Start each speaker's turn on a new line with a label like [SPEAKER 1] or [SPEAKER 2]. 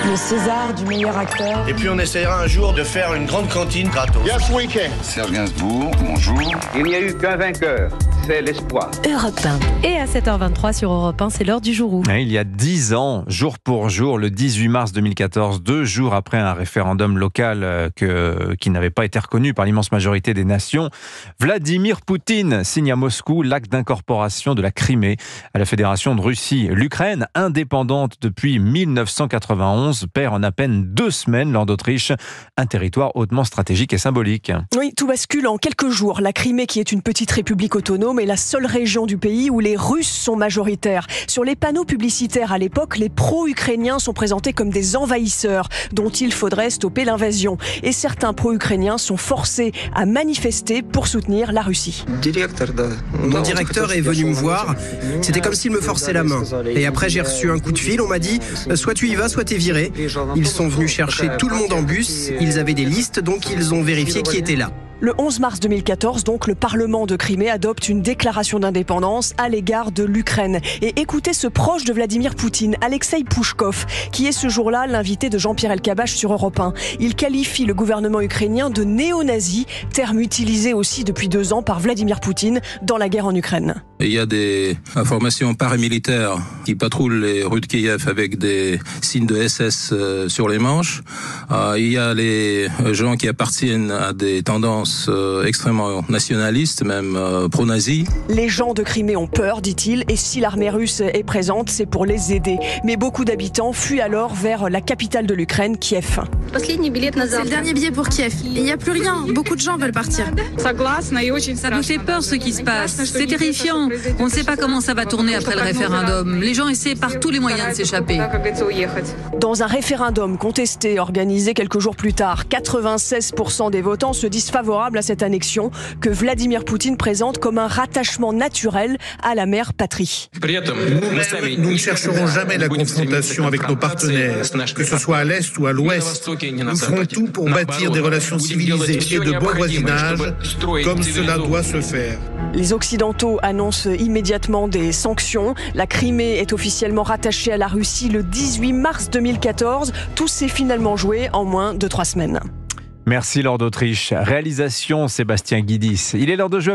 [SPEAKER 1] Le César du meilleur acteur.
[SPEAKER 2] Et puis on essaiera un jour de faire une grande cantine gratos.
[SPEAKER 3] Yes, we can.
[SPEAKER 4] Serge Gainsbourg, bonjour.
[SPEAKER 5] Il n'y a eu qu'un vainqueur, c'est l'espoir.
[SPEAKER 6] Europe 1. Et à 7h23 sur Europe 1, c'est l'heure du jour où.
[SPEAKER 7] Il y a 10 ans, jour pour jour, le 18 mars 2014, 2 jours après un référendum local qui n'avait pas été reconnu par l'immense majorité des nations, Vladimir Poutine signe à Moscou l'acte d'incorporation de la Crimée à la Fédération de Russie. L'Ukraine, indépendante depuis 1991, perd en à peine 2 semaines lors d'Autriche, un territoire hautement stratégique et symbolique.
[SPEAKER 8] Oui, tout bascule en quelques jours. La Crimée, qui est une petite république autonome, est la seule région du pays où les Russes sont majoritaires. Sur les panneaux publicitaires à l'époque, les pro-ukrainiens sont présentés comme des envahisseurs dont il faudrait stopper l'invasion. Et certains pro-ukrainiens sont forcés à manifester pour soutenir la Russie.
[SPEAKER 9] Mon directeur est venu me voir. C'était comme s'il me forçait la main. Et après, j'ai reçu un coup de fil. On m'a dit soit tu y vas, soit t'es viré. Ils sont venus chercher tout le monde en bus. Ils avaient des listes, donc ils ont vérifié qui était là.
[SPEAKER 8] Le 11 mars 2014, donc, le Parlement de Crimée adopte une déclaration d'indépendance à l'égard de l'Ukraine. Et écoutez ce proche de Vladimir Poutine, Alexei Pouchkov, qui est ce jour-là l'invité de Jean-Pierre Elkabbach sur Europe 1. Il qualifie le gouvernement ukrainien de néo-nazi, terme utilisé aussi depuis 2 ans par Vladimir Poutine dans la guerre en Ukraine.
[SPEAKER 10] Il y a des formations paramilitaires qui patrouillent les rues de Kiev avec des signes de SS sur les manches. Il y a les gens qui appartiennent à des tendances extrêmement nationalistes, même pro-nazis.
[SPEAKER 8] Les gens de Crimée ont peur, dit-il, et si l'armée russe est présente, c'est pour les aider. Mais beaucoup d'habitants fuient alors vers la capitale de l'Ukraine, Kiev.
[SPEAKER 11] C'est le dernier billet pour Kiev. Il n'y a plus rien. Beaucoup de gens veulent partir.
[SPEAKER 12] Ça nous fait peur ce qui se passe. C'est terrifiant. On ne sait pas comment ça va tourner après le référendum. Les gens essaient par tous les moyens de s'échapper.
[SPEAKER 8] Dans un référendum contesté, organisé quelques jours plus tard, 96% des votants se disent favorables à cette annexion que Vladimir Poutine présente comme un rattachement naturel à la mère patrie.
[SPEAKER 3] Nous ne chercherons jamais la confrontation avec nos partenaires, que ce soit à l'Est ou à l'Ouest. Nous ferons tout pour bâtir des relations civilisées et de bon voisinage, comme cela doit se faire.
[SPEAKER 8] Les Occidentaux annoncent immédiatement des sanctions. La Crimée est officiellement rattachée à la Russie le 18 mars 2014. Tout s'est finalement joué en moins de 3 semaines.
[SPEAKER 7] Merci Laure d'Autriche. Réalisation Sébastien Guidis. Il est l'heure de jouer.